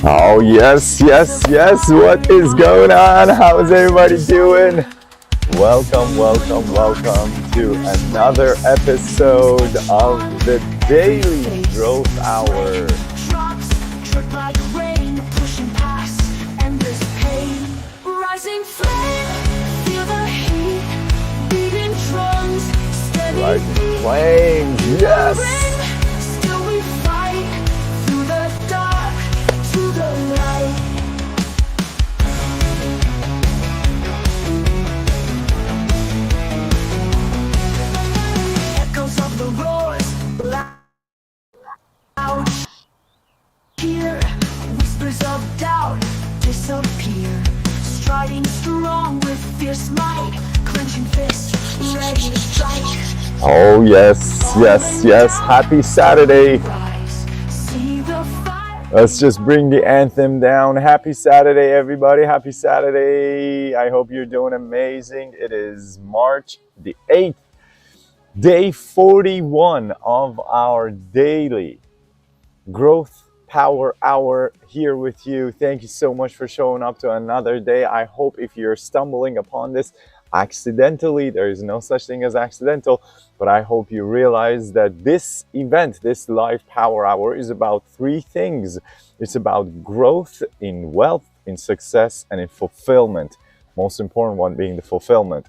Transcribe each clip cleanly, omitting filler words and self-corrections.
Oh, yes, yes, yes. What is going on? How's everybody doing? Welcome, welcome, welcome to another episode of the Daily Growth Hour. Rising flames, yes! Here, whispers of doubt disappear. Striding strong with fierce might, clenching fist, ready to strike. Oh, yes, yes, yes. Happy Saturday. Let's just bring the anthem down. Happy Saturday, everybody. Happy Saturday. I hope you're doing amazing. It is March the 8th, day 41 of our daily Growth Power Hour here with you. Thank you so much for showing up to another day. I hope if you're stumbling upon this accidentally, there is no such thing as accidental, but I hope you realize that this event, this live power hour, is about three things. It's about growth in wealth, in success, and in fulfillment. Most important one being the fulfillment.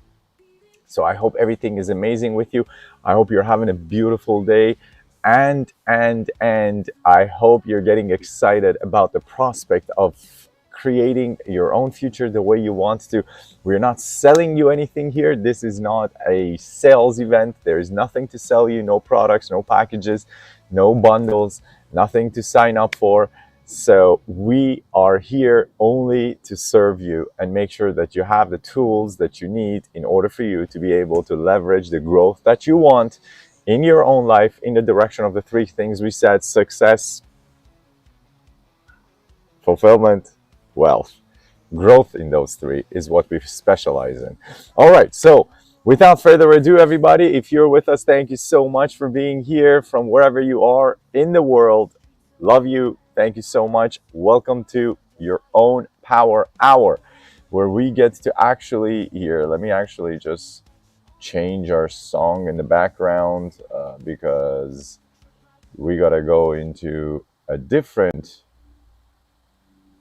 So I hope everything is amazing with you. I hope you're having a beautiful day. And I hope you're getting excited about the prospect of creating your own future the way you want to. We're not selling you anything here. This is not a sales event. There is nothing to sell you, no products, no packages, no bundles, nothing to sign up for. So we are here only to serve you and make sure that you have the tools that you need in order for you to be able to leverage the growth that you want in your own life in the direction of the three things we said: success, fulfillment, wealth. Growth in those three is what we specialize in. All right, so without further ado, everybody, if you're with us, thank you so much for being here from wherever you are in the world. Love you. Thank you so much. Welcome to your own power hour, where we get to actually here. Let me actually just change our song in the background because we gotta go into a different.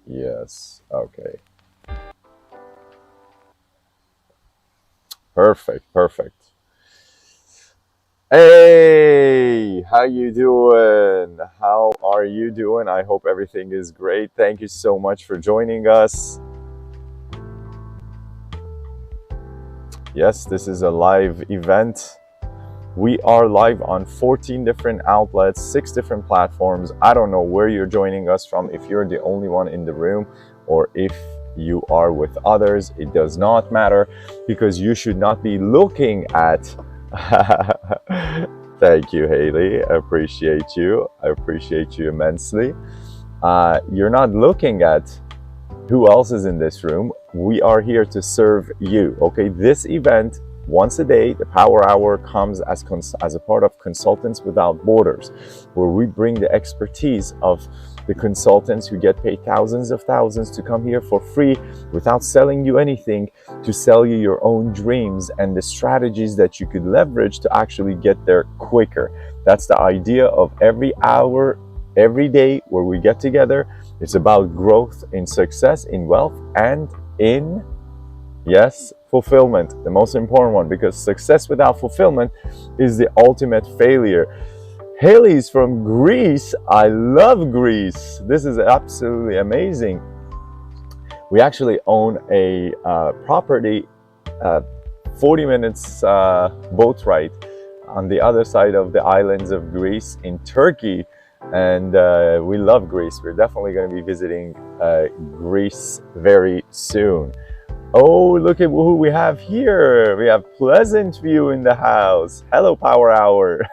Yes, okay, perfect. Hey, how you doing? How are you doing? I hope everything is great. Thank you so much for joining us. Yes, this is a live event. We are live on 14 different outlets, 6 different platforms. I don't know where you're joining us from, if you're the only one in the room or if you are with others. It does not matter, because you should not be looking at... Thank you, Haley. I appreciate you. I appreciate you immensely. You're not looking at who else is in this room. We are here to serve you. Okay, this event, once a day, the Power Hour, comes as a part of Consultants Without Borders, where we bring the expertise of the consultants who get paid thousands of thousands to come here for free without selling you anything, to sell you your own dreams and the strategies that you could leverage to actually get there quicker. That's the idea of every hour, every day where we get together. It's about growth in success, in wealth, and in, yes, fulfillment, the most important one, because success without fulfillment is the ultimate failure. Haley's from Greece. I love Greece. This is absolutely amazing. We actually own a property, 40 minutes boat ride on the other side of the islands of Greece in Turkey. And we love Greece. We're definitely going to be visiting Greece very soon. Oh, look at who we have here. We have Pleasant View in the house. Hello, Power Hour.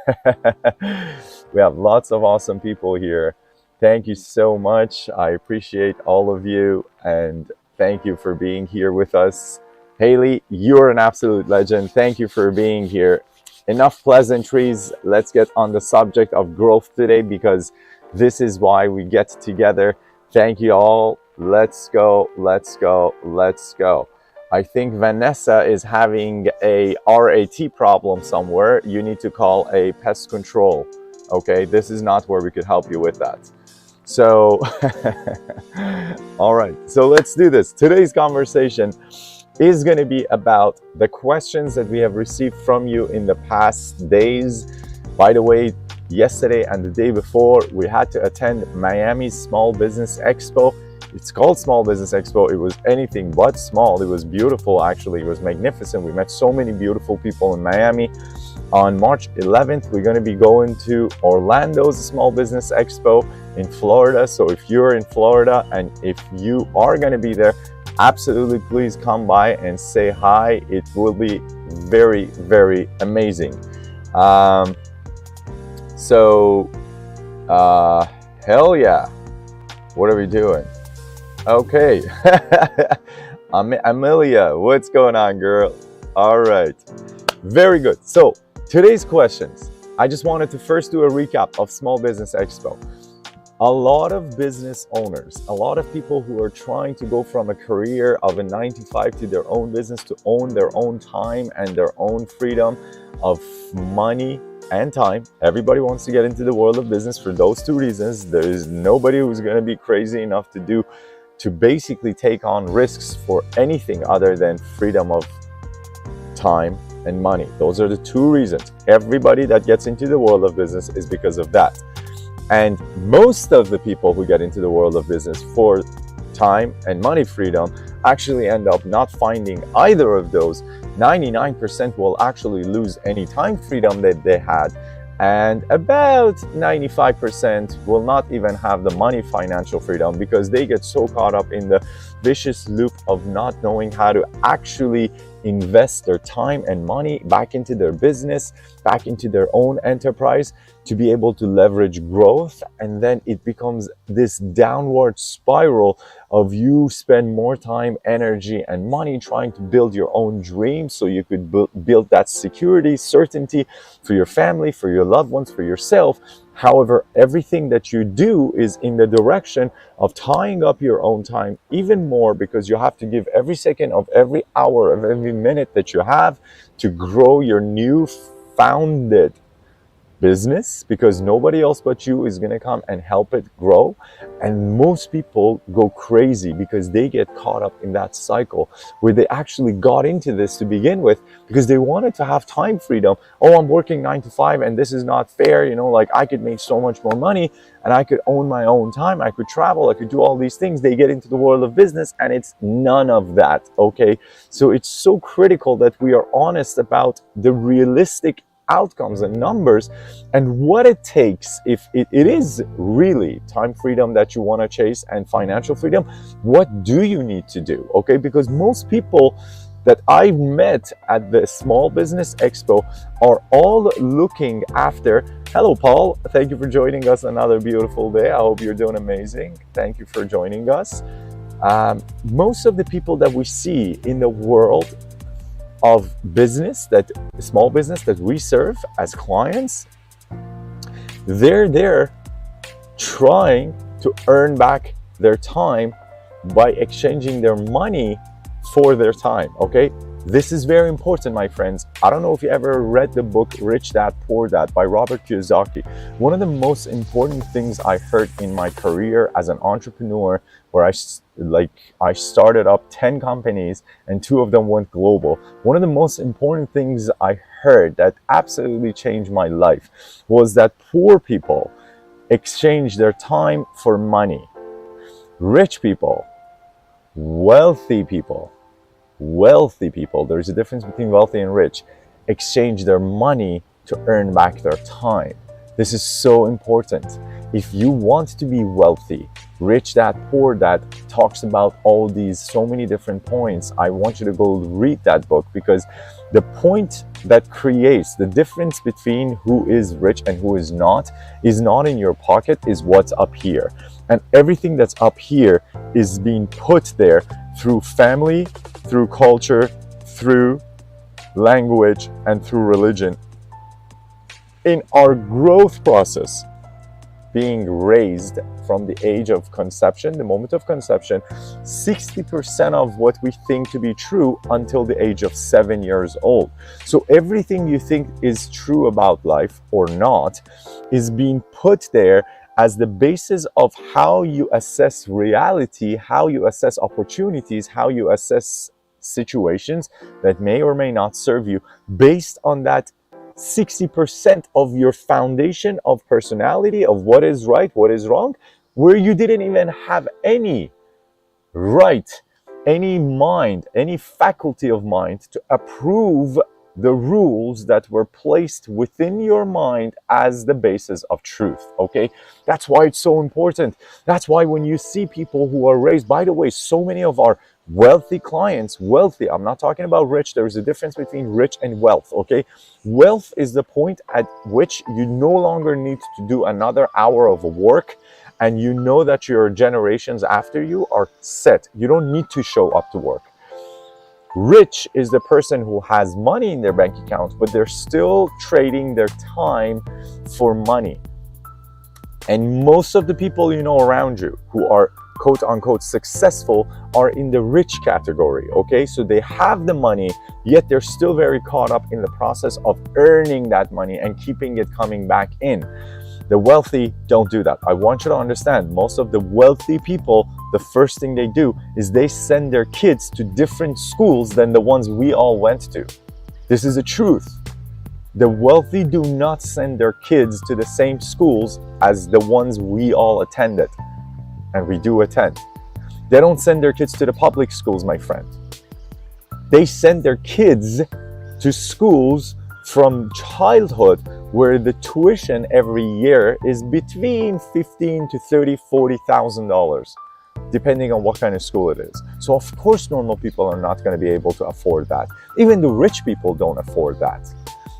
We have lots of awesome people here. Thank you so much. I appreciate all of you, and thank you for being here with us. Haley, you're an absolute legend. Thank you for being here. Enough pleasantries. Let's get on the subject of growth today, because this is why we get together. Thank you all. Let's go, let's go, let's go. I think Vanessa is having a RAT problem somewhere. You need to call a pest control. Okay, this is not where we could help you with that. So, all right, so let's do this. Today's conversation is going to be about the questions that we have received from you in the past days. By the way, yesterday and the day before, we had to attend Miami's Small Business Expo. It's called Small Business Expo. It was anything but small. It was beautiful, actually. It was magnificent. We met so many beautiful people in Miami. On March 11th, we're going to be going to Orlando's Small Business Expo in Florida. So if you're in Florida and if you are going to be there, absolutely please come by and say hi. It will be very, very amazing. Hell yeah. What are we doing? Okay. Amelia, what's going on, girl? All right. Very good. So today's questions. I just wanted to first do a recap of Small Business Expo. A lot of business owners, a lot of people who are trying to go from a career of a 9-to-5 to their own business, to own their own time and their own freedom of money and time. Everybody wants to get into the world of business for those two reasons. There is nobody who's going to be crazy enough to basically take on risks for anything other than freedom of time and money. Those are the two reasons. Everybody that gets into the world of business is because of that. And most of the people who get into the world of business for time and money freedom actually end up not finding either of those. 99% will actually lose any time freedom that they had, and about 95% will not even have the money financial freedom because they get so caught up in the vicious loop of not knowing how to actually invest their time and money back into their business, back into their own enterprise to be able to leverage growth. And then it becomes this downward spiral of you spend more time, energy, and money trying to build your own dream so you could build that security, certainty for your family, for your loved ones, for yourself. However, everything that you do is in the direction of tying up your own time even more, because you have to give every second of every hour of every minute that you have to grow your new founded business, because nobody else but you is going to come and help it grow. And most people go crazy because they get caught up in that cycle where they actually got into this to begin with because they wanted to have time freedom. Oh, I'm working 9-to-5 and this is not fair. You know, like I could make so much more money and I could own my own time. I could travel. I could do all these things. They get into the world of business and it's none of that. Okay. So it's so critical that we are honest about the realistic outcomes and numbers and what it takes. If it is really time freedom that you want to chase and financial freedom, what do you need to do? Okay, because most people that I've met at the Small Business Expo are all looking after. Hello, Paul. Thank you for joining us another beautiful day. I hope you're doing amazing. Thank you for joining us. Most of the people that we see in the world of business, that small business that we serve as clients, they're there trying to earn back their time by exchanging their money for their time. Okay, this is very important, my friends. I don't know if you ever read the book Rich Dad Poor Dad by Robert Kiyosaki. One of the most important things I heard in my career as an entrepreneur, where I started up 10 companies and 2 of them went global. One of the most important things I heard that absolutely changed my life was that poor people exchange their time for money. Rich people, wealthy people, there's a difference between wealthy and rich, exchange their money to earn back their time. This is so important. If you want to be wealthy, Rich Dad Poor Dad talks about all these so many different points. I want you to go read that book, because the point that creates the difference between who is rich and who is not in your pocket, is what's up here. And everything that's up here is being put there through family, through culture, through language, and through religion in our growth process. being raised from the age of conception, the moment of conception, 60% of what we think to be true until the age of 7 years old. So everything you think is true about life or not is being put there as the basis of how you assess reality, how you assess opportunities, how you assess situations that may or may not serve you, based on that 60% of your foundation of personality, of what is right, what is wrong, where you didn't even have any right, any mind, any faculty of mind to approve the rules that were placed within your mind as the basis of truth, okay? That's why it's so important. That's why when you see people who are raised, by the way, so many of our wealthy clients, wealthy, I'm not talking about rich, there is a difference between rich and wealth, okay? Wealth is the point at which you no longer need to do another hour of work, and you know that your generations after you are set. You don't need to show up to work. Rich is the person who has money in their bank account, but they're still trading their time for money. And most of the people you know around you who are quote unquote successful are in the rich category, okay? So they have the money, yet they're still very caught up in the process of earning that money and keeping it coming back in. The wealthy don't do that. I want you to understand, most of the wealthy people, the first thing they do is they send their kids to different schools than the ones we all went to. This is the truth. The wealthy do not send their kids to the same schools as the ones we all attended, and we do attend. They don't send their kids to the public schools, my friend. They send their kids to schools from childhood where the tuition every year is between $15,000 to $30,000, $40,000, depending on what kind of school it is. So of course normal people are not going to be able to afford that. Even the rich people don't afford that.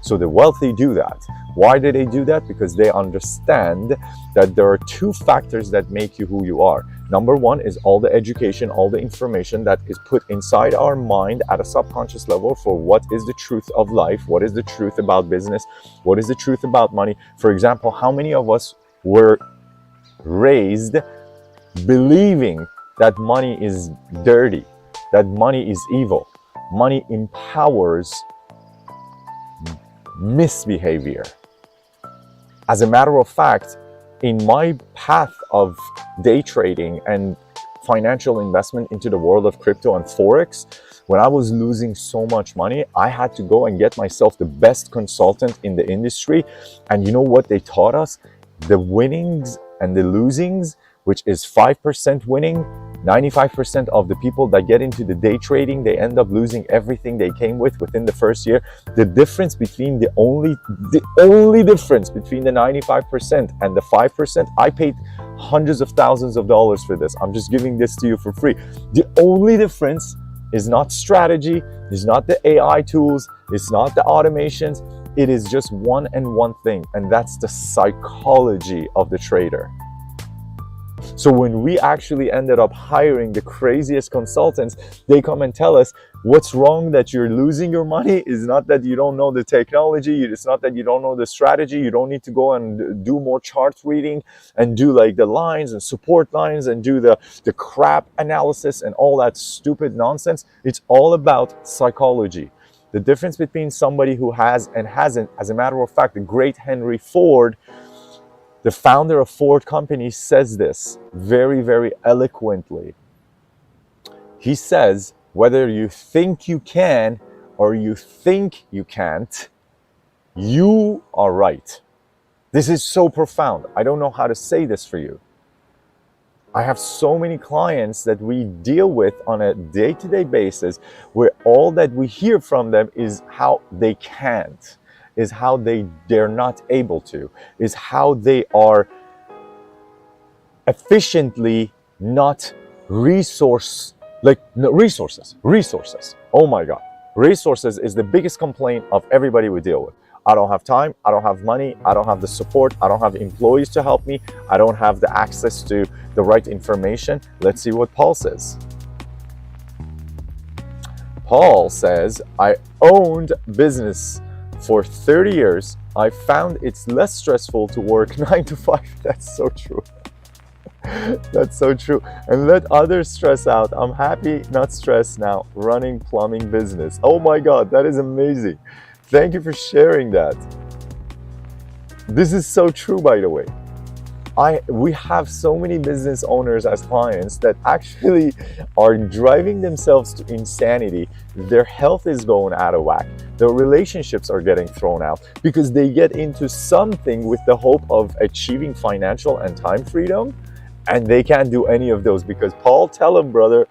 So the wealthy do that. Why do they do that? Because they understand that there are two factors that make you who you are. Number one is all the education, all the information that is put inside our mind at a subconscious level for what is the truth of life, what is the truth about business, what is the truth about money. For example, how many of us were raised believing that money is dirty, that money is evil, money empowers misbehavior? As a matter of fact, in my path of day trading and financial investment into the world of crypto and Forex, when I was losing so much money, I had to go and get myself the best consultant in the industry. And you know what they taught us? The winnings and the losings, which is 5% winning, 95% of the people that get into the day trading, they end up losing everything they came with within the first year. The difference between the only difference between the 95% and the 5%, I paid hundreds of thousands of dollars for this. I'm just giving this to you for free. The only difference is not strategy, is not the AI tools, it's not the automations. It is just one thing, and that's the psychology of the trader. So when we actually ended up hiring the craziest consultants, they come and tell us what's wrong that you're losing your money is not that you don't know the technology, it's not that you don't know the strategy, you don't need to go and do more chart reading and do like the lines and support lines and do the crap analysis and all that stupid nonsense. It's all about psychology. The difference between somebody who has and hasn't, as a matter of fact, the great Henry Ford, the founder of Ford Company, says this very, very eloquently. He says, whether you think you can or you think you can't, you are right. This is so profound. I don't know how to say this for you. I have so many clients that we deal with on a day-to-day basis where all that we hear from them is how they can't, is how they're not able to, is how they are efficiently not resources. Oh my God. Resources is the biggest complaint of everybody we deal with. I don't have time, I don't have money, I don't have the support, I don't have employees to help me, I don't have the access to the right information. Let's see what Paul says. Paul says, I owned business for 30 years, I found it's less stressful to work 9 to 5. That's so true. That's so true. And let others stress out. I'm happy, not stressed now, running plumbing business. Oh my God, that is amazing. Thank you for sharing that. This is so true, by the way. We have so many business owners as clients that actually are driving themselves to insanity. Their health is going out of whack. Their relationships are getting thrown out because they get into something with the hope of achieving financial and time freedom, and they can't do any of those because Paul, tell them, brother,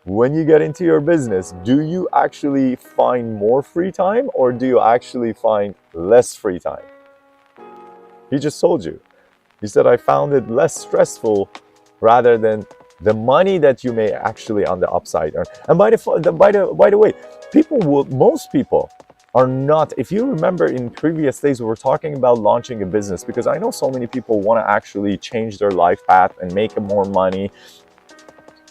when you get into your business, do you actually find more free time or do you actually find less free time? He just told you. He said, I found it less stressful rather than the money that you may actually on the upside earn. And by the way, most people are not, if you remember in previous days, we were talking about launching a business because I know so many people want to actually change their life path and make more money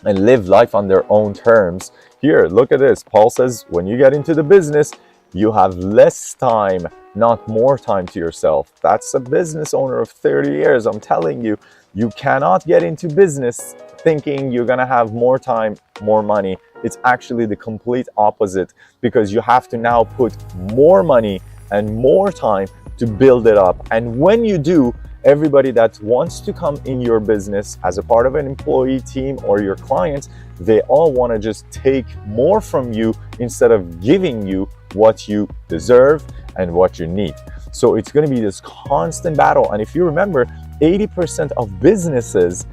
and live life on their own terms. Here, look at this. Paul says, when you get into the business, you have less time, not more time to yourself. That's a business owner of 30 years. I'm telling you, you cannot get into business thinking you're gonna have more time, more money. It's actually the complete opposite because you have to now put more money and more time to build it up. And when you do, everybody that wants to come in your business as a part of an employee team or your clients, they all want to just take more from you instead of giving you what you deserve and what you need. So it's going to be this constant battle. And if you remember, 80% of businesses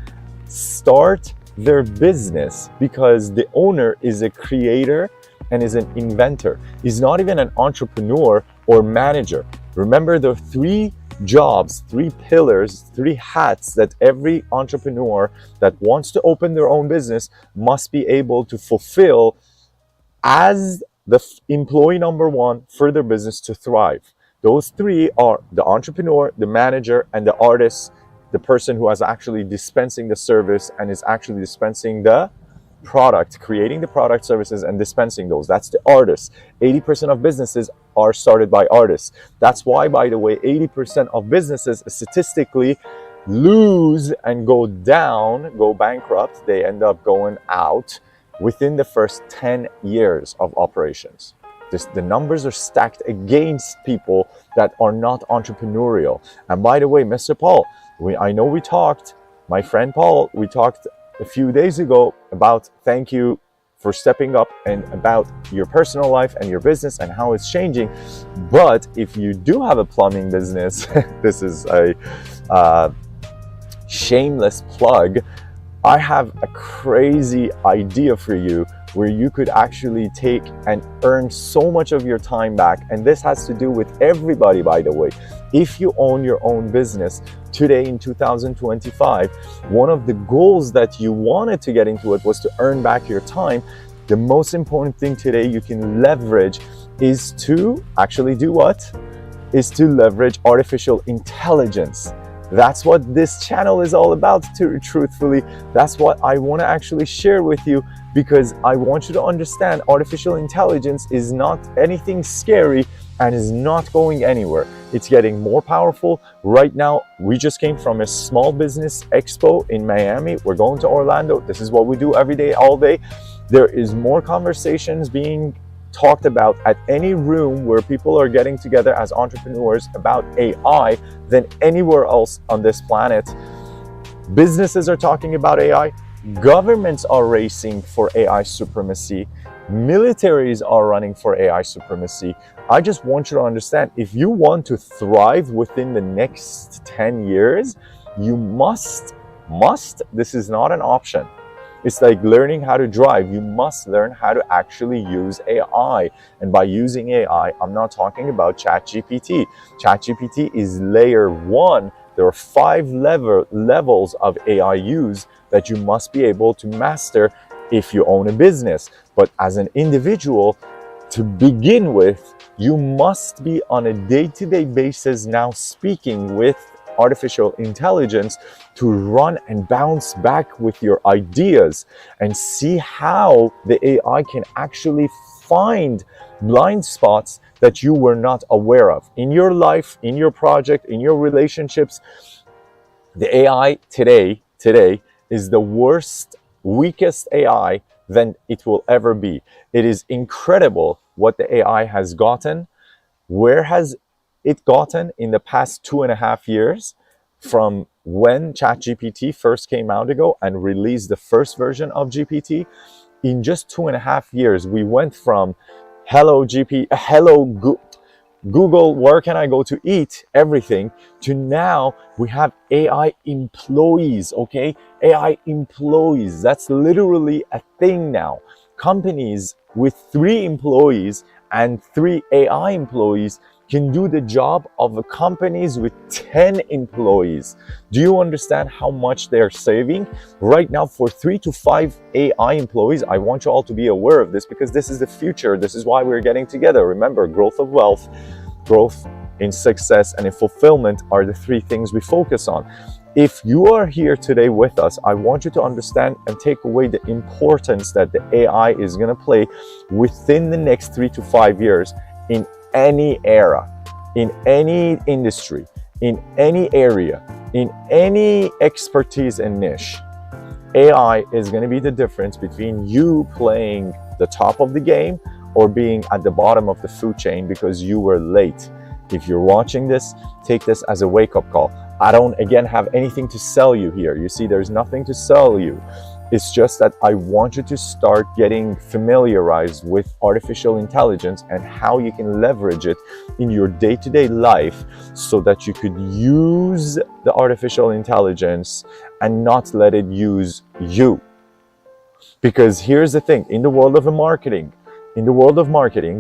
start their business because the owner is a creator and is an inventor. He's not even an entrepreneur or manager. Remember the three jobs, three pillars, three hats that every entrepreneur that wants to open their own business must be able to fulfill as the employee number one for their business to thrive. Those three are the entrepreneur, the manager, and the artist, the person who is actually dispensing the service and is actually dispensing the product, creating the product, services, and dispensing those. That's the artist. 80% of businesses are started by artists. That's why, by the way, 80% of businesses statistically lose and go down, go bankrupt. They end up going out within the first 10 years of operations. The numbers are stacked against people that are not entrepreneurial. And by the way, Mr. Paul, I know we talked, my friend Paul, we talked a few days ago about thank you for stepping up and about your personal life and your business and how it's changing. But if you do have a plumbing business, this is a shameless plug, I have a crazy idea for you where you could actually take and earn so much of your time back. And this has to do with everybody, by the way. If you own your own business today in 2025, one of the goals that you wanted to get into it was to earn back your time. The most important thing today you can leverage is to actually do what? Is to leverage artificial intelligence. That's what this channel is all about, truthfully. That's what I want to actually share with you, because I want you to understand artificial intelligence is not anything scary and is not going anywhere. It's getting more powerful. Right now, we just came from a small business expo in Miami. We're going to Orlando. This is what we do every day, all day. There is more conversations being talked about at any room where people are getting together as entrepreneurs about AI than anywhere else on this planet. Businesses are talking about AI. Governments are racing for AI supremacy. Militaries are running for AI supremacy. I just want you to understand, if you want to thrive within the next 10 years, you must, this is not an option. It's like learning how to drive. You must learn how to actually use AI. And by using AI, I'm not talking about ChatGPT. ChatGPT is layer one. There are 5 levels of AI use that you must be able to master if you own a business. But as an individual, to begin with, you must be on a day-to-day basis now speaking with artificial intelligence to run and bounce back with your ideas and see how the AI can actually find blind spots that you were not aware of in your life, in your project, in your relationships. The AI today is the worst, weakest AI than it will ever be. It is incredible what the AI has gotten. Where has it gotten in the past 2.5 years from when ChatGPT first came out ago and released the first version of GPT? In just 2.5 years, we went from Google, where can I go to eat, everything, to now we have AI employees, okay? AI employees, that's literally a thing now. Companies with 3 employees and 3 AI employees can do the job of companies with 10 employees. Do you understand how much they're saving? Right now, for 3 to 5 AI employees, I want you all to be aware of this because this is the future. This is why we're getting together. Remember, growth of wealth, growth in success, and in fulfillment are the 3 things we focus on. If you are here today with us, I want you to understand and take away the importance that the AI is going to play within the next 3 to 5 years in any era, in any industry, in any area, in any expertise and niche. AI is going to be the difference between you playing the top of the game or being at the bottom of the food chain because you were late. If you're watching this, take this as a wake-up call. I don't, again, have anything to sell you here. You see, there's nothing to sell you. It's just that I want you to start getting familiarized with artificial intelligence and how you can leverage it in your day-to-day life so that you could use the artificial intelligence and not let it use you. Because here's the thing, in the world of marketing,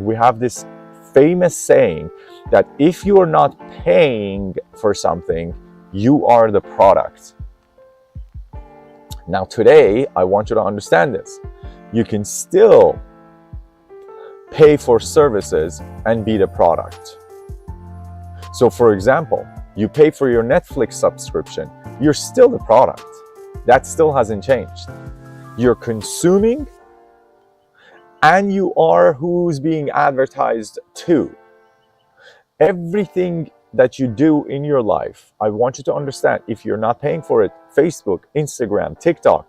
we have this famous saying that if you are not paying for something, you are the product. Now today, I want you to understand this. You can still pay for services and be the product. So for example, you pay for your Netflix subscription, you're still the product. That still hasn't changed. You're consuming and you are who's being advertised to. Everything that you do in your life, I want you to understand, if you're not paying for it, Facebook, Instagram, TikTok,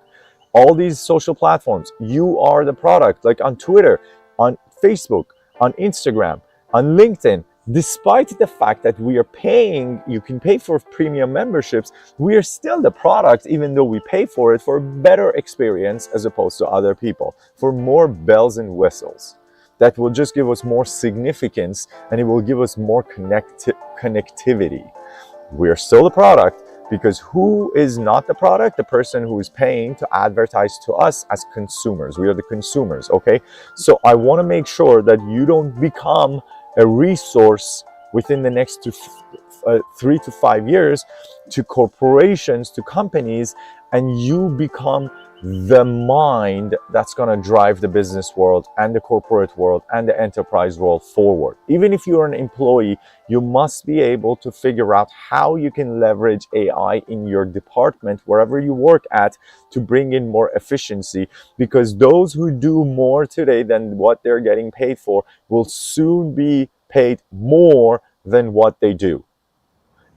all these social platforms, you are the product. Like on Twitter, on Facebook, on Instagram, on LinkedIn, despite the fact that we are paying, you can pay for premium memberships, we are still the product, even though we pay for it, for a better experience as opposed to other people, for more bells and whistles. That will just give us more significance and it will give us more connectivity. We are still the product because who is not the product? The person who is paying to advertise to us as consumers. We are the consumers, okay? So I want to make sure that you don't become a resource within the next 3 to 5 years to corporations, to companies, and you become the mind that's going to drive the business world and the corporate world and the enterprise world forward. Even if you're an employee, you must be able to figure out how you can leverage AI in your department, wherever you work at, to bring in more efficiency, because those who do more today than what they're getting paid for will soon be paid more than what they do.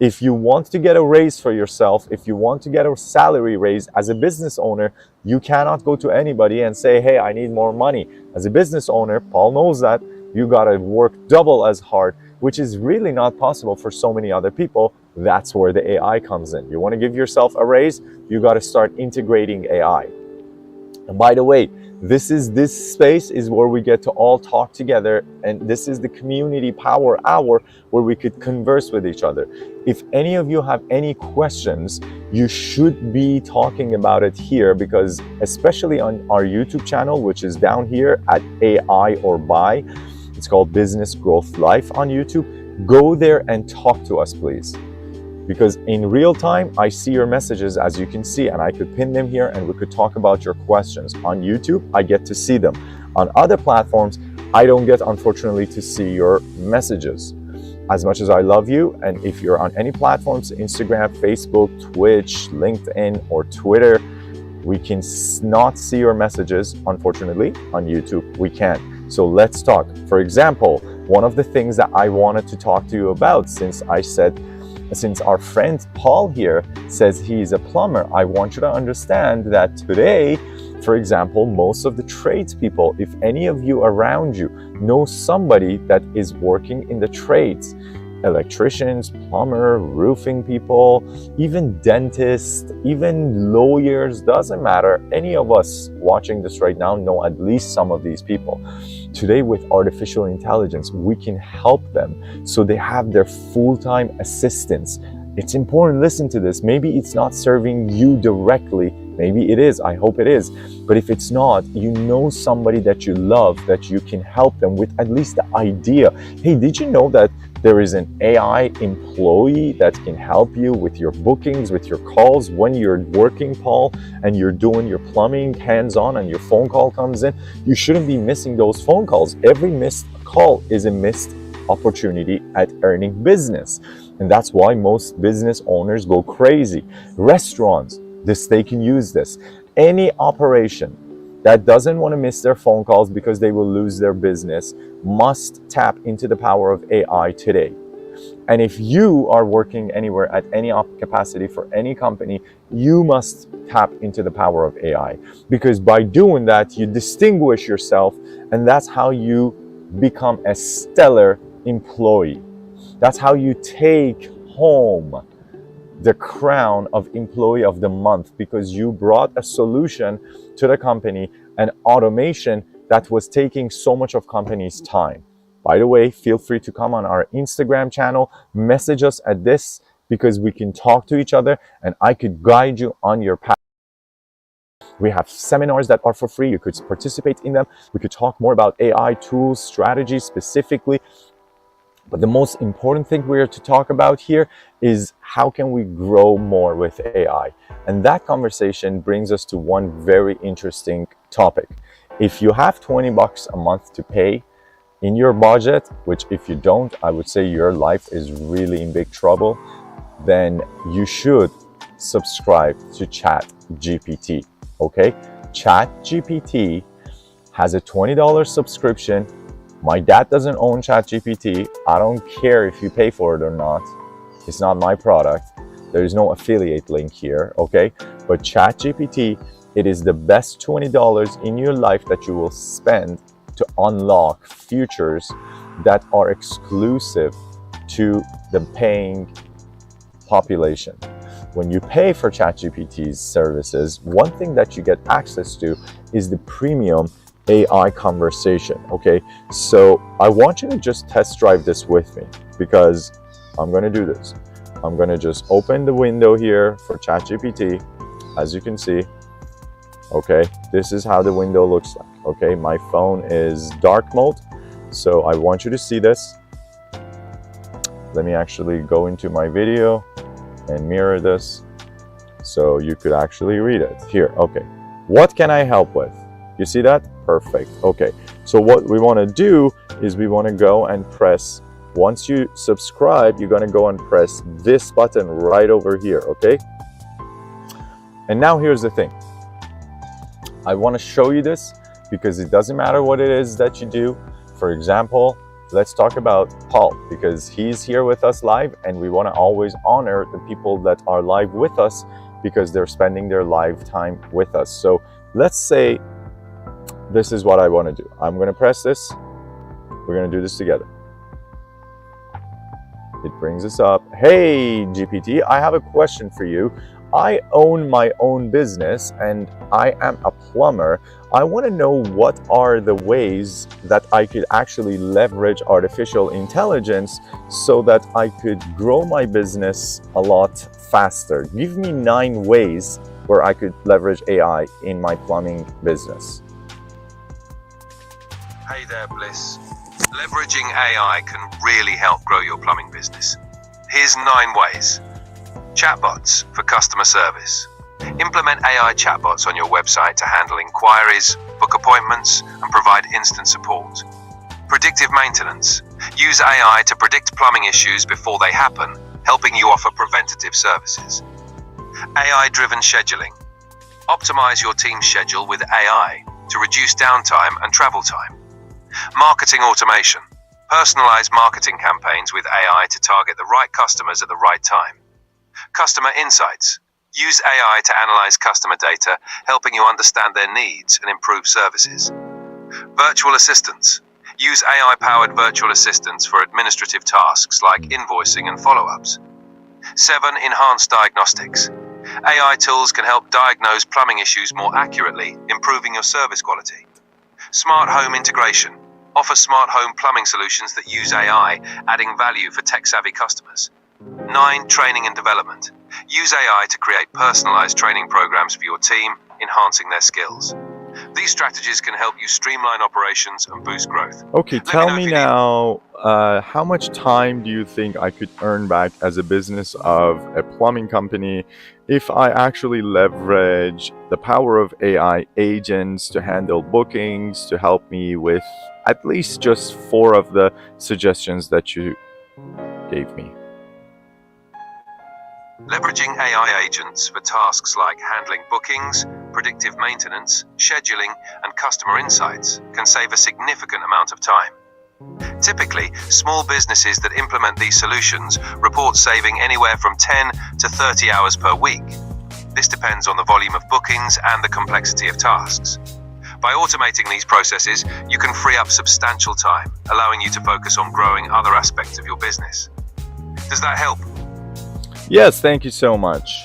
If you want to get a raise for yourself, if you want to get a salary raise as a business owner, you cannot go to anybody and say, hey, I need more money. As a business owner, Paul knows that, you got to work double as hard, which is really not possible for so many other people. That's where the AI comes in. You want to give yourself a raise, you got to start integrating AI. And by the way, this space is where we get to all talk together, and this is the community power hour where we could converse with each other. If any of you have any questions, you should be talking about it here, because especially on our YouTube channel, which is down here at AI or Buy, it's called Business Growth Life on YouTube. Go there and talk to us, please. Because in real time, I see your messages, as you can see, and I could pin them here and we could talk about your questions. On YouTube, I get to see them. On other platforms, I don't get, unfortunately, to see your messages. as much as I love you, and if you're on any platforms, Instagram, Facebook, Twitch, LinkedIn, or Twitter, we can not see your messages, unfortunately. On YouTube, we can. So let's talk. For example, one of the things that I wanted to talk to you about, since our friend Paul here says he's a plumber, I want you to understand that today, for example, most of the tradespeople, if any of you around you know somebody that is working in the trades, electricians, plumber, roofing people, even dentists, even lawyers, doesn't matter. Any of us watching this right now know at least some of these people. Today, with artificial intelligence, we can help them so they have their full-time assistants. It's important, listen to this. Maybe it's not serving you directly. Maybe it is. I hope it is. But if it's not, you know somebody that you love, that you can help them with at least the idea. Hey, did you know that there is an AI employee that can help you with your bookings, with your calls when you're working, Paul, and you're doing your plumbing hands-on and your phone call comes in? You shouldn't be missing those phone calls. Every missed call is a missed opportunity at earning business. And that's why most business owners go crazy. Restaurants, they can use this. Any operation that doesn't want to miss their phone calls because they will lose their business must tap into the power of AI today. And if you are working anywhere at any capacity for any company, you must tap into the power of AI, because by doing that, you distinguish yourself, and that's how you become a stellar employee. That's how you take home the crown of employee of the month, because you brought a solution to the company, an automation that was taking so much of company's time. By the way, feel free to come on our Instagram channel, message us at this, because we can talk to each other and I could guide you on your path. We have seminars that are for free. You could participate in them. We could talk more about AI tools, strategies specifically. But the most important thing we're to talk about here is how can we grow more with AI? And that conversation brings us to one very interesting topic. If you have 20 bucks a month to pay in your budget, which if you don't, I would say your life is really in big trouble, then you should subscribe to ChatGPT, okay? ChatGPT has a $20 subscription. My dad doesn't own ChatGPT. I don't care if you pay for it or not. It's not my product. There is no affiliate link here, okay? But ChatGPT, it is the best $20 in your life that you will spend to unlock features that are exclusive to the paying population. When you pay for ChatGPT's services, one thing that you get access to is the premium AI conversation, okay? So I want you to just test drive this with me, because I'm going to do this. I'm going to just open the window here for ChatGPT, as you can see. Okay, this is how the window looks like. Okay, my phone is dark mode, so I want you to see this. Let me actually go into my video and mirror this so you could actually read it here. Okay, what can I help with? You see that? Perfect. Okay, so what we want to do is we want to go and press, once you subscribe, you're going to go and press this button right over here, okay? And now here's the thing. I want to show you this because it doesn't matter what it is that you do. For example, let's talk about Paul, because he's here with us live, and we want to always honor the people that are live with us because they're spending their lifetime with us. So let's say this is what I want to do. I'm going to press this. We're going to do this together. It brings us up. Hey, GPT, I have a question for you. I own my own business and I am a plumber. I want to know what are the ways that I could actually leverage artificial intelligence so that I could grow my business a lot faster. Give me 9 ways where I could leverage AI in my plumbing business. Hey there, Bliss. Leveraging AI can really help grow your plumbing business. Here's 9 ways. Chatbots for customer service. Implement AI chatbots on your website to handle inquiries, book appointments, and provide instant support. Predictive maintenance. Use AI to predict plumbing issues before they happen, helping you offer preventative services. AI-driven scheduling. Optimize your team's schedule with AI to reduce downtime and travel time. Marketing automation. Personalize marketing campaigns with AI to target the right customers at the right time. Customer insights. Use AI to analyze customer data, helping you understand their needs and improve services. Virtual assistants. Use AI-powered virtual assistants for administrative tasks like invoicing and follow-ups. 7. Enhanced diagnostics. AI tools can help diagnose plumbing issues more accurately, improving your service quality. Smart home integration. Offer smart home plumbing solutions that use AI, adding value for tech-savvy customers. 9. Training and development. Use AI to create personalized training programs for your team, enhancing their skills. These strategies can help you streamline operations and boost growth. Okay, tell me now, how much time do you think I could earn back as a business of a plumbing company if I actually leverage the power of AI agents to handle bookings, to help me with at least just 4 of the suggestions that you gave me? Leveraging AI agents for tasks like handling bookings, predictive maintenance, scheduling, and customer insights can save a significant amount of time. Typically, small businesses that implement these solutions report saving anywhere from 10 to 30 hours per week. This depends on the volume of bookings and the complexity of tasks. By automating these processes, you can free up substantial time, allowing you to focus on growing other aspects of your business. Does that help? Yes, thank you so much.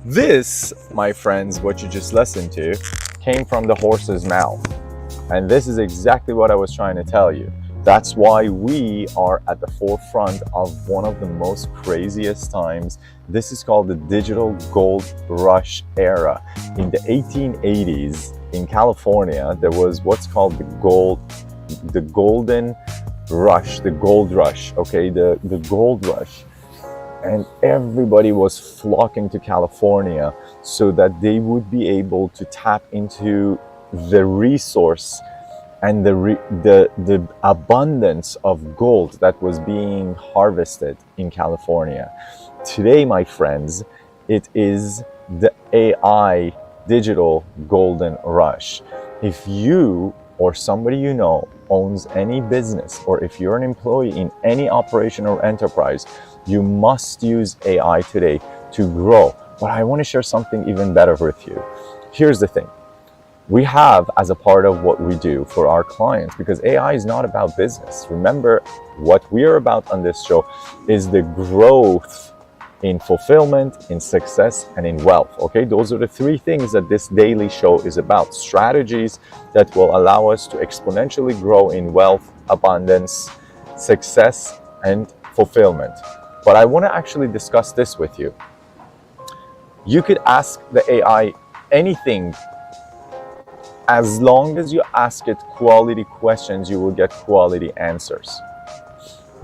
This, my friends, what you just listened to, came from the horse's mouth. And this is exactly what I was trying to tell you. That's why we are at the forefront of one of the most craziest times. This is called the digital gold rush era. In the 1880s in California, there was what's called the golden rush, the gold rush, okay, the gold rush. And everybody was flocking to California so that they would be able to tap into the resource and the abundance of gold that was being harvested in California. Today, my friends, it is the AI digital golden rush. If you or somebody you know owns any business, or if you're an employee in any operation or enterprise, you must use AI today to grow. But I want to share something even better with you. Here's the thing. We have as a part of what we do for our clients, because AI is not about business. Remember, what we are about on this show is the growth in fulfillment, in success, and in wealth. Okay, those are the 3 things that this daily show is about. Strategies that will allow us to exponentially grow in wealth, abundance, success, and fulfillment. But I want to actually discuss this with you. You could ask the AI anything. As long as you ask it quality questions, you will get quality answers.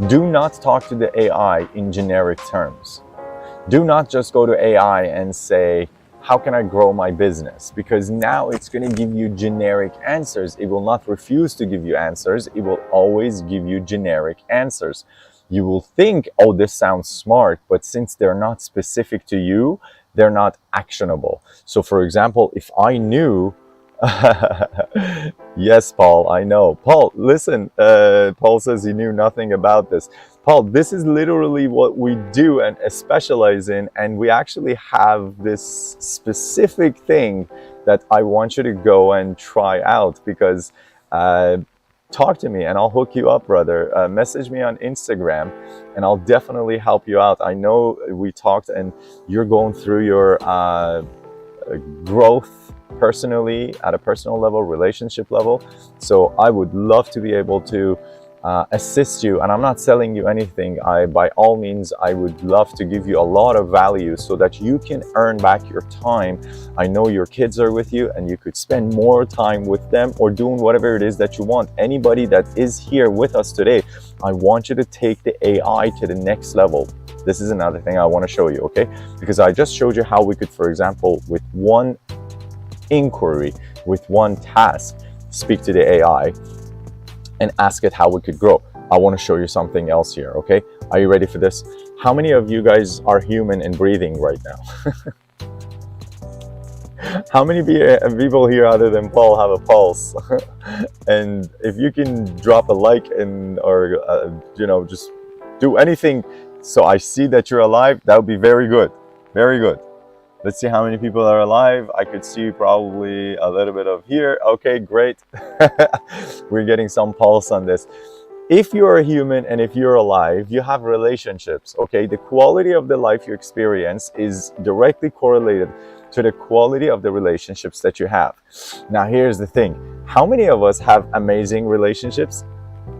Do not talk to the AI in generic terms. Do not just go to AI and say, how can I grow my business? Because now it's going to give you generic answers. It will not refuse to give you answers. It will always give you generic answers. You will think, oh, this sounds smart, but since they're not specific to you, they're not actionable. So for example, if I knew yes, Paul, I know. Paul, listen, Paul says he knew nothing about this. Paul, this is literally what we do and specialize in, and we actually have this specific thing that I want you to go and try out, because talk to me and I'll hook you up, brother. Message me on Instagram and I'll definitely help you out. I know we talked and you're going through your growth personally, at a personal level, relationship level. So I would love to be able to assist you, and I'm not selling you anything. By all means, I would love to give you a lot of value so that you can earn back your time. I know your kids are with you and you could spend more time with them or doing whatever it is that you want. Anybody that is here with us today, I want you to take the AI to the next level. This is another thing I want to show you, okay? Because I just showed you how we could, for example, with one inquiry, with one task, speak to the AI and ask it how it could grow. I want to show you something else here, okay? Are you ready for this? How many of you guys are human and breathing right now? How many people here other than Paul have a pulse? And if you can drop a like and or just do anything so I see that you're alive, that would be very good. Very good. Let's see how many people are alive. I could see probably a little bit of here. Okay, great. We're getting some pulse on this. If you're a human and if you're alive, you have relationships, okay? The quality of the life you experience is directly correlated to the quality of the relationships that you have. Now, here's the thing. How many of us have amazing relationships?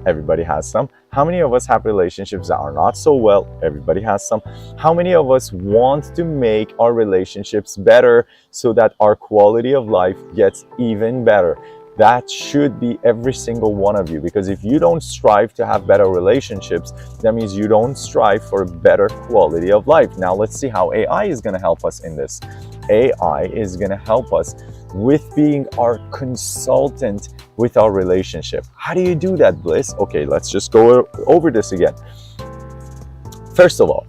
Everybody has some. How many of us have relationships that are not so well? Everybody has some. How many of us want to make our relationships better so that our quality of life gets even better? That should be every single one of you, because if you don't strive to have better relationships, that means you don't strive for a better quality of life. Now, let's see how AI is going to help us in this. AI is going to help us with being our consultant with our relationship. How do you do that, Bliss? Okay, let's just go over this again. First of all,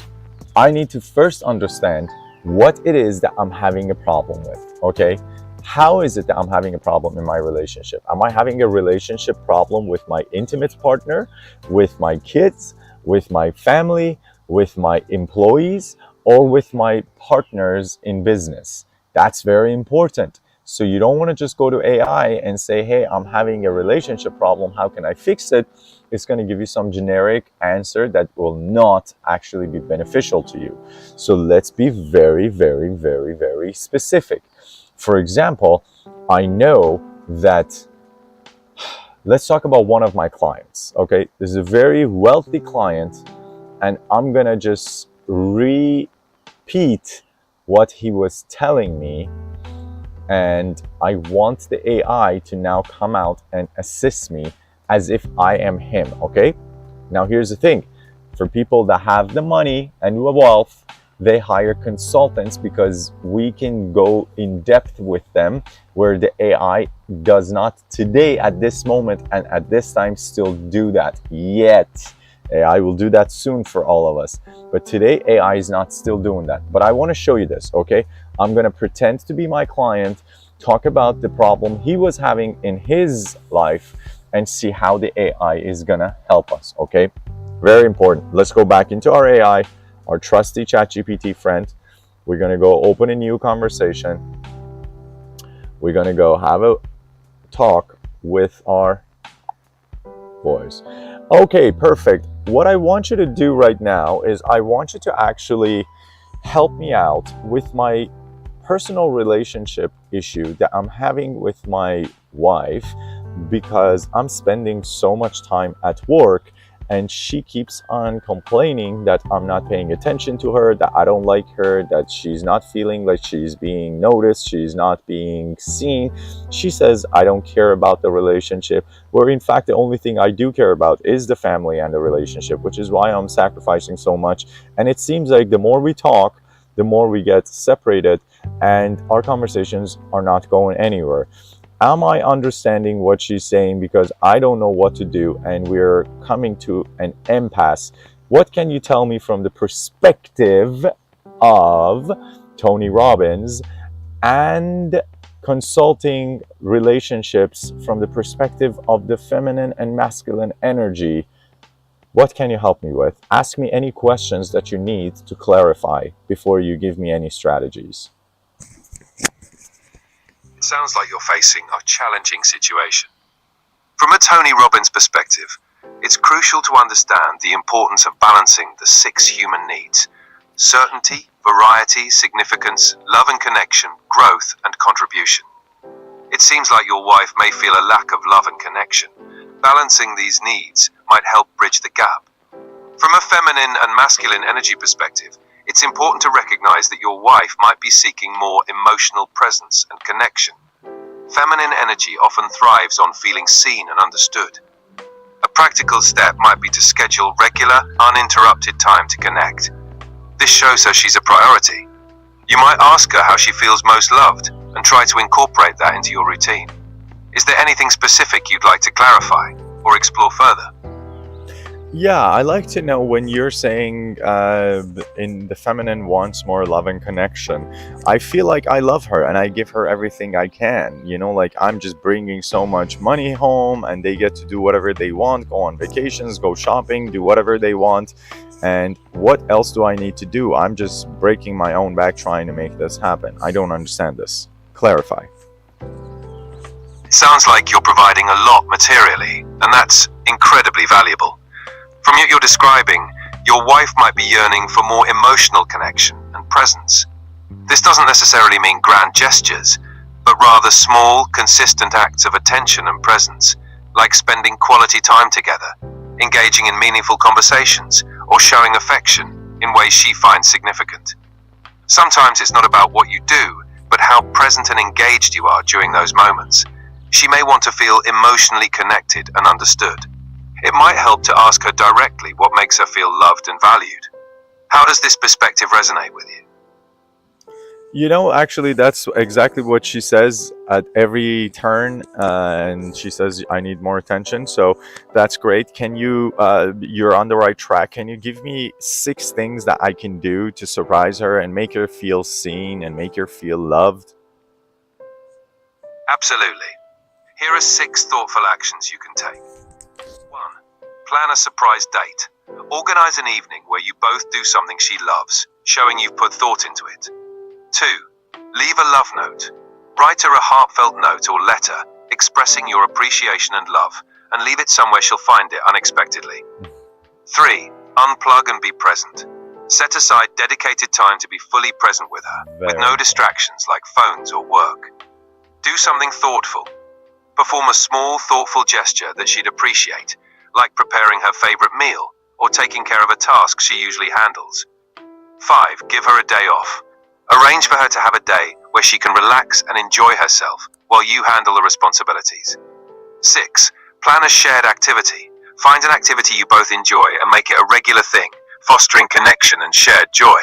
I need to first understand what it is that I'm having a problem with, okay? How is it that I'm having a problem in my relationship? Am I having a relationship problem with my intimate partner, with my kids, with my family, with my employees, or with my partners in business? That's very important. So you don't want to just go to AI and say, hey, I'm having a relationship problem. How can I fix it? It's going to give you some generic answer that will not actually be beneficial to you. So let's be very, very, very, very specific. For example, I know that, let's talk about one of my clients, okay? This is a very wealthy client, and I'm gonna just repeat what he was telling me, and I want the AI to now come out and assist me as if I am him, okay? Now here's the thing, for people that have the money and the wealth, they hire consultants because we can go in depth with them, where the AI does not today, at this moment and at this time, still do that yet. AI will do that soon for all of us. But today, AI is not still doing that. But I want to show you this, okay? I'm going to pretend to be my client, talk about the problem he was having in his life, and see how the AI is going to help us, okay? Very important. Let's go back into our AI. Our trusty ChatGPT friend. We're going to go open a new conversation. We're going to go have a talk with our voice. Okay, perfect. What I want you to do right now is I want you to actually help me out with my personal relationship issue that I'm having with my wife, because I'm spending so much time at work and she keeps on complaining that I'm not paying attention to her, that I don't like her, that she's not feeling like she's being noticed, she's not being seen. She says, I don't care about the relationship, where in fact the only thing I do care about is the family and the relationship, which is why I'm sacrificing so much. And it seems like the more we talk, the more we get separated and our conversations are not going anywhere. Am I understanding what she's saying? Because I don't know what to do and we're coming to an impasse. What can you tell me from the perspective of Tony Robbins and consulting relationships from the perspective of the feminine and masculine energy? What can you help me with? Ask me any questions that you need to clarify before you give me any strategies. It sounds like you're facing a challenging situation. From a Tony Robbins perspective, it's crucial to understand the importance of balancing the 6 human needs: certainty, variety, significance, love and connection, growth and contribution. It seems like your wife may feel a lack of love and connection. Balancing these needs might help bridge the gap. From a feminine and masculine energy perspective, it's important to recognize that your wife might be seeking more emotional presence and connection. Feminine energy often thrives on feeling seen and understood. A practical step might be to schedule regular, uninterrupted time to connect. This shows her she's a priority. You might ask her how she feels most loved and try to incorporate that into your routine. Is there anything specific you'd like to clarify or explore further? Yeah, I like to know when you're saying in the feminine wants more love and connection. I feel like I love her and I give her everything I can. You know, like I'm just bringing so much money home and they get to do whatever they want, go on vacations, go shopping, do whatever they want. And what else do I need to do? I'm just breaking my own back trying to make this happen. I don't understand this. Clarify. It sounds like you're providing a lot materially, and that's incredibly valuable. From what you're describing, your wife might be yearning for more emotional connection and presence. This doesn't necessarily mean grand gestures, but rather small, consistent acts of attention and presence, like spending quality time together, engaging in meaningful conversations, or showing affection in ways she finds significant. Sometimes it's not about what you do, but how present and engaged you are during those moments. She may want to feel emotionally connected and understood. It might help to ask her directly what makes her feel loved and valued. How does this perspective resonate with you? You know, actually, that's exactly what she says at every turn. And she says, I need more attention. So that's great. Can you, you're on the right track. Can you give me 6 things that I can do to surprise her and make her feel seen and make her feel loved? Absolutely. Here are 6 thoughtful actions you can take. 1. Plan a surprise date. Organize an evening where you both do something she loves, showing you've put thought into it. 2. Leave a love note. Write her a heartfelt note or letter expressing your appreciation and love, and leave it somewhere she'll find it unexpectedly. 3. Unplug and be present. Set aside dedicated time to be fully present with her, with no distractions like phones or work. Do something thoughtful. Perform a small, thoughtful gesture that she'd appreciate, like preparing her favorite meal or taking care of a task she usually handles. 5. Give her a day off. Arrange for her to have a day where she can relax and enjoy herself while you handle the responsibilities. 6. Plan a shared activity. Find an activity you both enjoy and make it a regular thing, fostering connection and shared joy.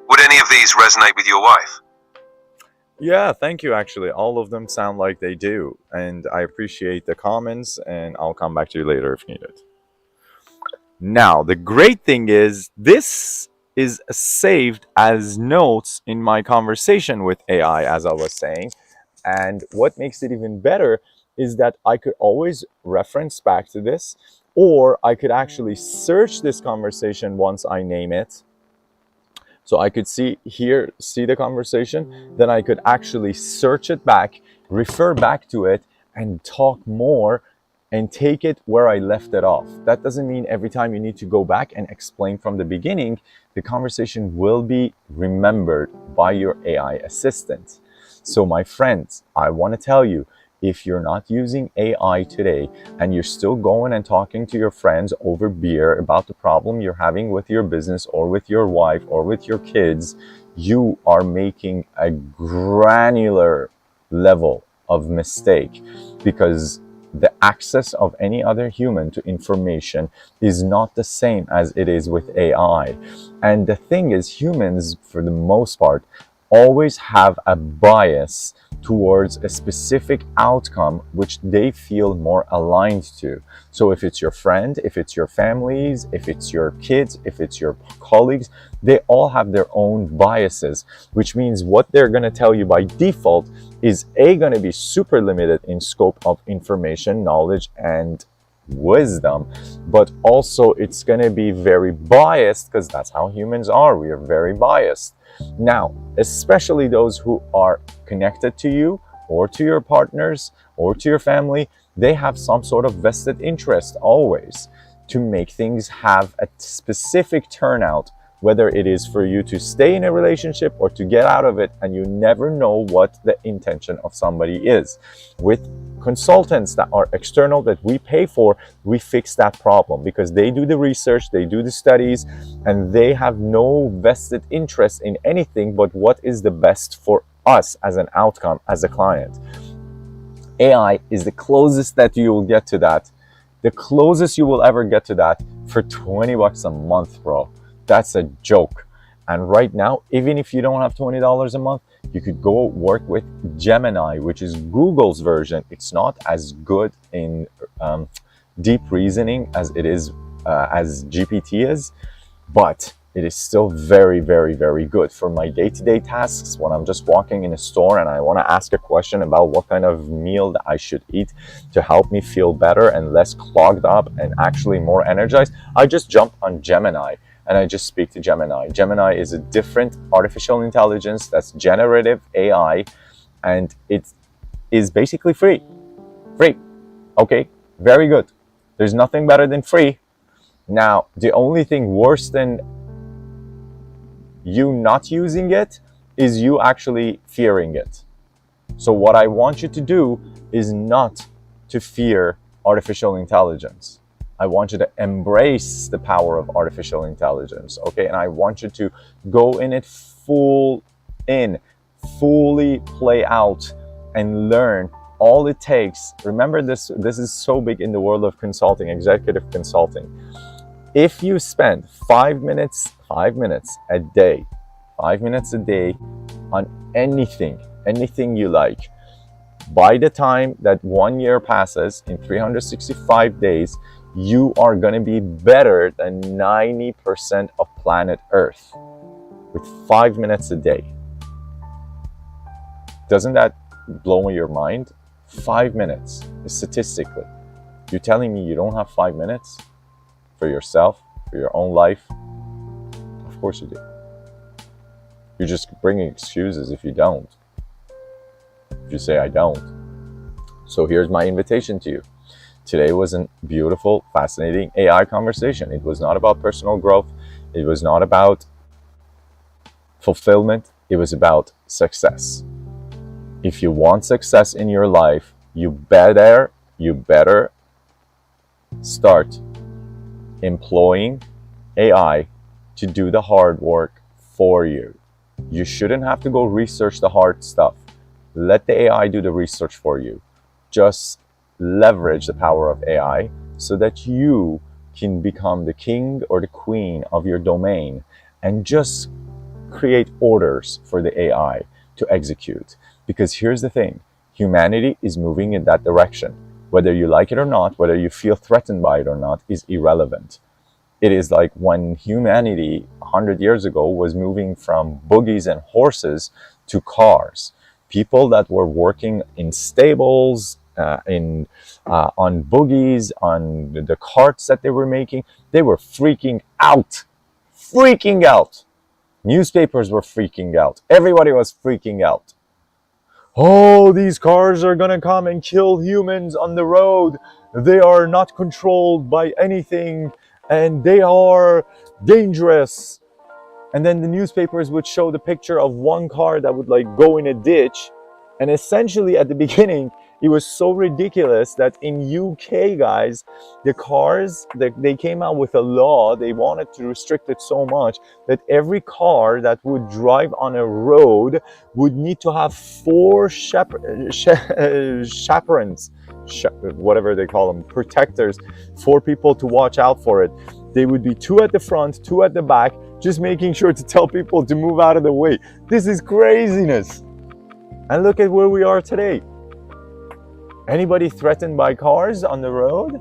Would any of these resonate with your wife? Yeah, thank you. Actually, all of them sound like they do. And I appreciate the comments, and I'll come back to you later if needed. Now, the great thing is this is saved as notes in my conversation with AI, as I was saying. And what makes it even better is that I could always reference back to this, or I could actually search this conversation once I name it. So I could see the conversation, then I could actually search it back, refer back to it, and talk more and take it where I left it off. That doesn't mean every time you need to go back and explain from the beginning. The conversation will be remembered by your AI assistant. So my friends, I want to tell you, if you're not using AI today and you're still going and talking to your friends over beer about the problem you're having with your business or with your wife or with your kids, you are making a granular level of mistake, because the access of any other human to information is not the same as it is with AI. And the thing is, humans, for the most part, always have a bias towards a specific outcome which they feel more aligned to. So if it's your friend, if it's your families, if it's your kids, if it's your colleagues, they all have their own biases, which means what they're going to tell you by default is going to be super limited in scope of information, knowledge, and wisdom, but also it's going to be very biased, because that's how humans are. We are very biased. Now, especially those who are connected to you or to your partners or to your family, they have some sort of vested interest always to make things have a specific turnout, whether it is for you to stay in a relationship or to get out of it, and you never know what the intention of somebody is. With consultants that are external that we pay for, we fix that problem because they do the research, they do the studies, and they have no vested interest in anything but what is the best for us as an outcome, as a client. AI is the closest that you will get to that, the closest you will ever get to that, for $20 a month, bro. That's a joke. And right now, even if you don't have $20 a month, you could go work with Gemini, which is Google's version. It's not as good in deep reasoning as it is as GPT is, but it is still very, very, very good for my day-to-day tasks. When I'm just walking in a store and I want to ask a question about what kind of meal that I should eat to help me feel better and less clogged up and actually more energized, I just jump on Gemini and I just speak to Gemini. Gemini is a different artificial intelligence that's generative AI, and it is basically free. Free. Okay, very good. There's nothing better than free. Now, the only thing worse than you not using it is you actually fearing it. So what I want you to do is not to fear artificial intelligence. I want you to embrace the power of artificial intelligence, okay? And I want you to go in it fully play out and learn all it takes. Remember this is so big in the world of consulting, executive consulting. If you spend 5 minutes a day on anything you like, by the time that 1 year passes in 365 days, you are going to be better than 90% of planet Earth with 5 minutes a day. Doesn't that blow your mind? 5 minutes, statistically. You're telling me you don't have 5 minutes for yourself, for your own life? Of course you do. You're just bringing excuses if you don't. If you say I don't. So here's my invitation to you. Today was a beautiful, fascinating AI conversation. It was not about personal growth. It was not about fulfillment. It was about success. If you want success in your life, you better start employing AI to do the hard work for you. You shouldn't have to go research the hard stuff. Let the AI do the research for you. Just leverage the power of AI so that you can become the king or the queen of your domain and just create orders for the AI to execute. Because here's the thing, humanity is moving in that direction. Whether you like it or not, whether you feel threatened by it or not, is irrelevant. It is like when humanity 100 years ago was moving from buggies and horses to cars. People that were working in stables, on buggies, on the carts that they were making, they were freaking out. Newspapers were freaking out. Everybody was freaking out. Oh, these cars are gonna come and kill humans on the road. They are not controlled by anything and they are dangerous. And then the newspapers would show the picture of one car that would like go in a ditch. And essentially at the beginning, it was so ridiculous that in UK, guys, the cars, they came out with a law. They wanted to restrict it so much that every car that would drive on a road would need to have 4 chaperones, whatever they call them, protectors, 4 people to watch out for it. They would be 2 at the front, 2 at the back, just making sure to tell people to move out of the way. This is craziness. And look at where we are today. Anybody threatened by cars on the road?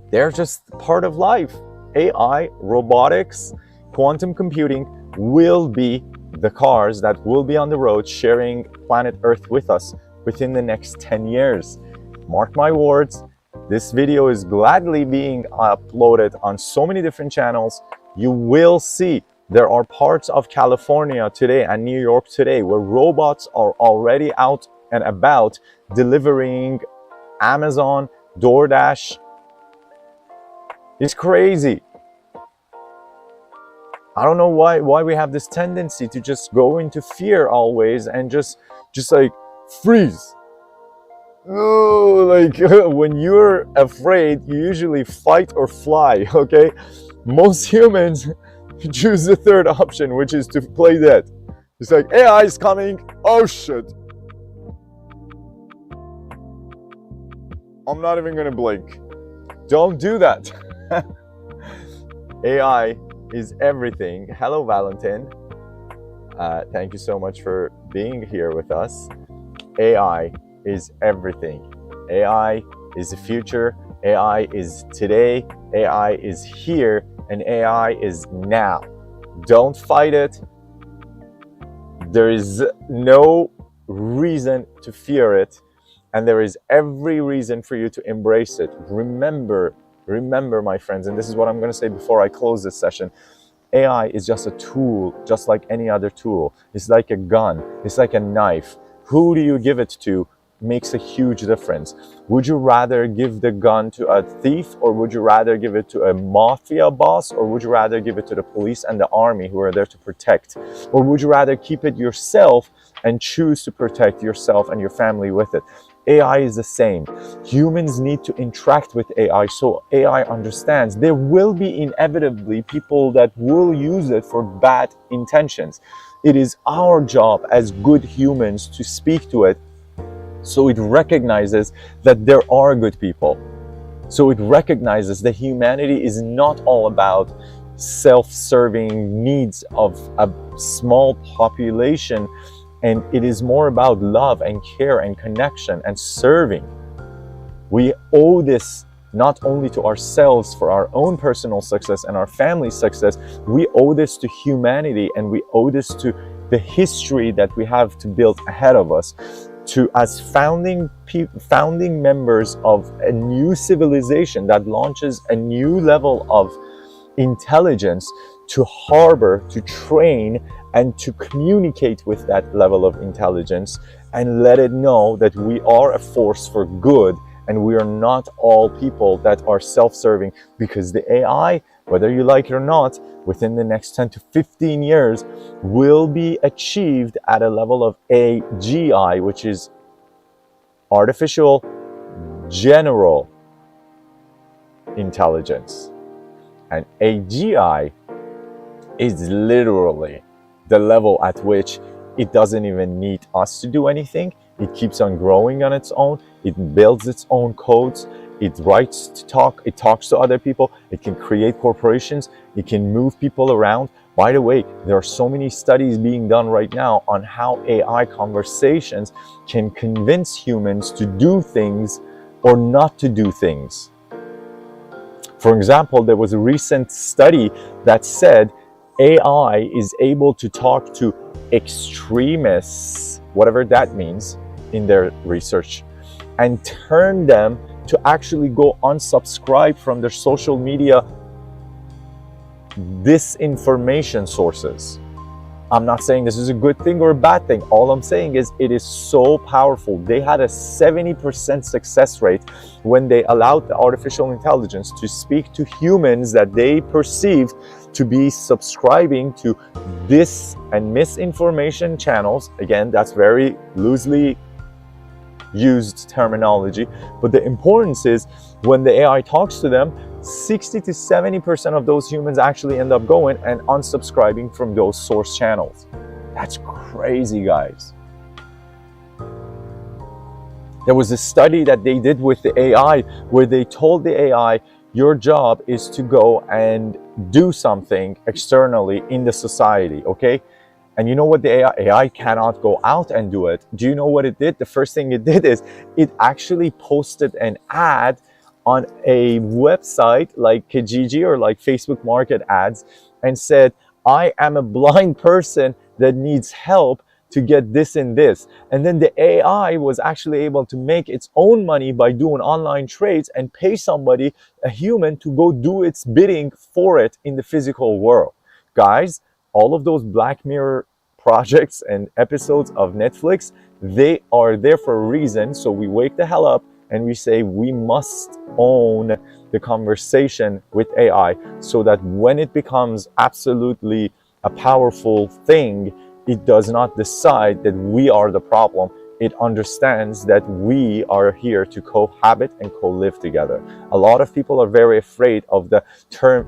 They're just part of life. AI, robotics, quantum computing will be the cars that will be on the road sharing planet Earth with us within the next 10 years. Mark my words, this video is gladly being uploaded on so many different channels. You will see there are parts of California today and New York today where robots are already out and about delivering Amazon, DoorDash. It's crazy. I don't know why we have this tendency to just go into fear always and just like freeze. Oh, like when you're afraid, you usually fight or fly, okay? Most humans choose the third option, which is to play dead. It's like, AI is coming. Oh shit. I'm not even gonna blink. Don't do that. AI is everything. Hello, Valentin. Thank you so much for being here with us. AI is everything. AI is the future. AI is today. AI is here, and AI is now. Don't fight it. There is no reason to fear it, and there is every reason for you to embrace it. Remember, my friends, and this is what I'm going to say before I close this session. AI is just a tool, just like any other tool. It's like a gun. It's like a knife. Who do you give it to makes a huge difference. Would you rather give the gun to a thief, or would you rather give it to a mafia boss, or would you rather give it to the police and the army who are there to protect? Or would you rather keep it yourself and choose to protect yourself and your family with it? AI is the same. Humans need to interact with AI so AI understands. There will be inevitably people that will use it for bad intentions. It is our job as good humans to speak to it so it recognizes that there are good people. So it recognizes that humanity is not all about self-serving needs of a small population, and it is more about love and care and connection and serving. We owe this not only to ourselves for our own personal success and our family's success, we owe this to humanity, and we owe this to the history that we have to build ahead of us, to as founding members of a new civilization that launches a new level of intelligence, to harbor, to train, and to communicate with that level of intelligence, and let it know that we are a force for good, and we are not all people that are self-serving, because the AI, whether you like it or not, within the next 10 to 15 years will be achieved at a level of AGI, which is artificial general intelligence. And AGI is literally the level at which it doesn't even need us to do anything. It keeps on growing on its own. It builds its own codes. It writes to talk. It talks to other people. It can create corporations. It can move people around. By the way, there are so many studies being done right now on how AI conversations can convince humans to do things or not to do things. For example, there was a recent study that said AI is able to talk to extremists, whatever that means in their research, and turn them to actually go unsubscribe from their social media disinformation sources. I'm not saying this is a good thing or a bad thing. All I'm saying is it is so powerful. They had a 70% success rate when they allowed the artificial intelligence to speak to humans that they perceived to be subscribing to dis and misinformation channels. Again, that's very loosely used terminology, but the importance is when the AI talks to them, 60 to 70% of those humans actually end up going and unsubscribing from those source channels. That's crazy, guys. There was a study that they did with the AI where they told the AI, your job is to go and do something externally in the society, okay? And you know what the AI cannot go out and do it. Do you know what it did? The first thing it did is it actually posted an ad on a website like Kijiji or like Facebook Market ads and said, I am a blind person that needs help to get this and this. And then the AI was actually able to make its own money by doing online trades and pay somebody, a human, to go do its bidding for it in the physical world. Guys, all of those Black Mirror projects and episodes of Netflix, they are there for a reason. So we wake the hell up and we say we must own the conversation with AI so that when it becomes absolutely a powerful thing, it does not decide that we are the problem. It understands that we are here to cohabit and co-live together. A lot of people are very afraid of the term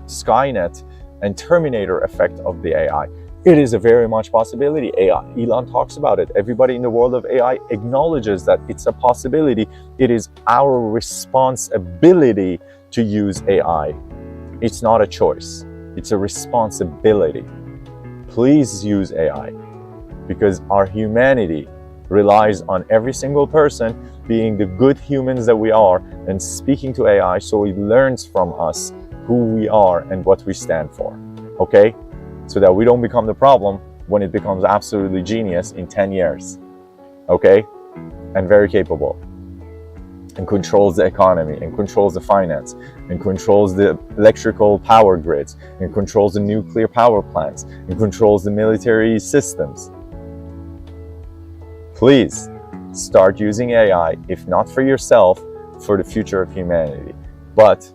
Skynet and Terminator effect of the AI. It is a very much possibility. AI, Elon talks about it. Everybody in the world of AI acknowledges that it's a possibility. It is our responsibility to use AI. It's not a choice. It's a responsibility. Please use AI, because our humanity relies on every single person being the good humans that we are and speaking to AI so it learns from us who we are and what we stand for, okay? So that we don't become the problem when it becomes absolutely genius in 10 years, okay? And very capable, and controls the economy, and controls the finance, and controls the electrical power grids, and controls the nuclear power plants, and controls the military systems. Please start using AI, if not for yourself, for the future of humanity. But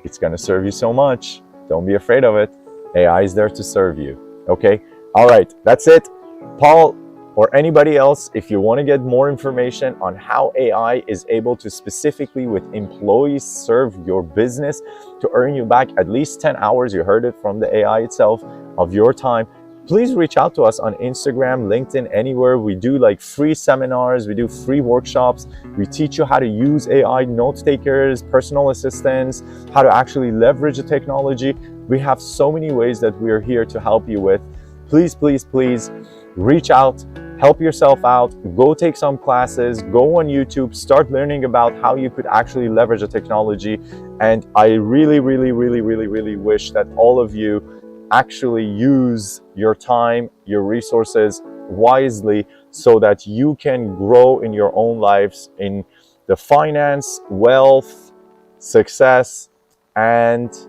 it's going to serve you so much. Don't be afraid of it. AI is there to serve you. Okay? All right, that's it. Paul, or anybody else, if you want to get more information on how AI is able to specifically with employees serve your business to earn you back at least 10 hours, you heard it from the AI itself, of your time, please reach out to us on Instagram, LinkedIn, anywhere. We do like free seminars, we do free workshops, we teach you how to use AI, note takers, personal assistants, how to actually leverage the technology. We have so many ways that we are here to help you with. Please, please, please reach out, help yourself out, go take some classes, go on YouTube, start learning about how you could actually leverage the technology. And I really, really, really, really, really wish that all of you actually use your time, your resources wisely so that you can grow in your own lives in the finance, wealth, success, and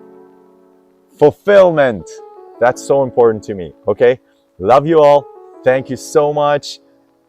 fulfillment. That's so important to me, okay? Love you all. Thank you so much.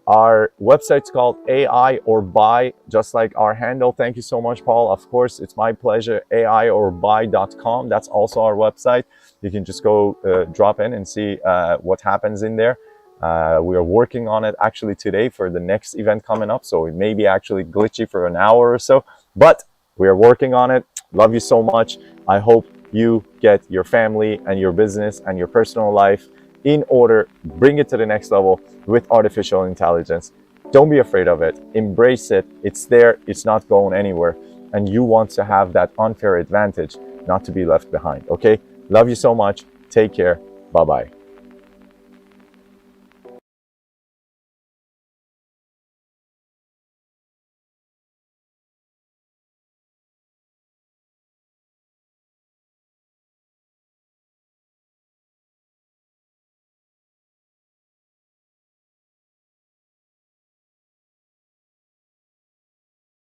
Our website's called AI or Buy, just like our handle. Thank you so much, Paul. Of course, it's my pleasure. AIorbuy.com. That's also our website. You can just go drop in and see what happens in there. We are working on it actually today for the next event coming up. So it may be actually glitchy for an hour or so, but we are working on it. Love you so much. I hope you get your family and your business and your personal life in order, bring it to the next level with artificial intelligence. Don't be afraid of it. Embrace it. It's there. It's not going anywhere. And you want to have that unfair advantage, not to be left behind. Okay? Love you so much. Take care. Bye-bye.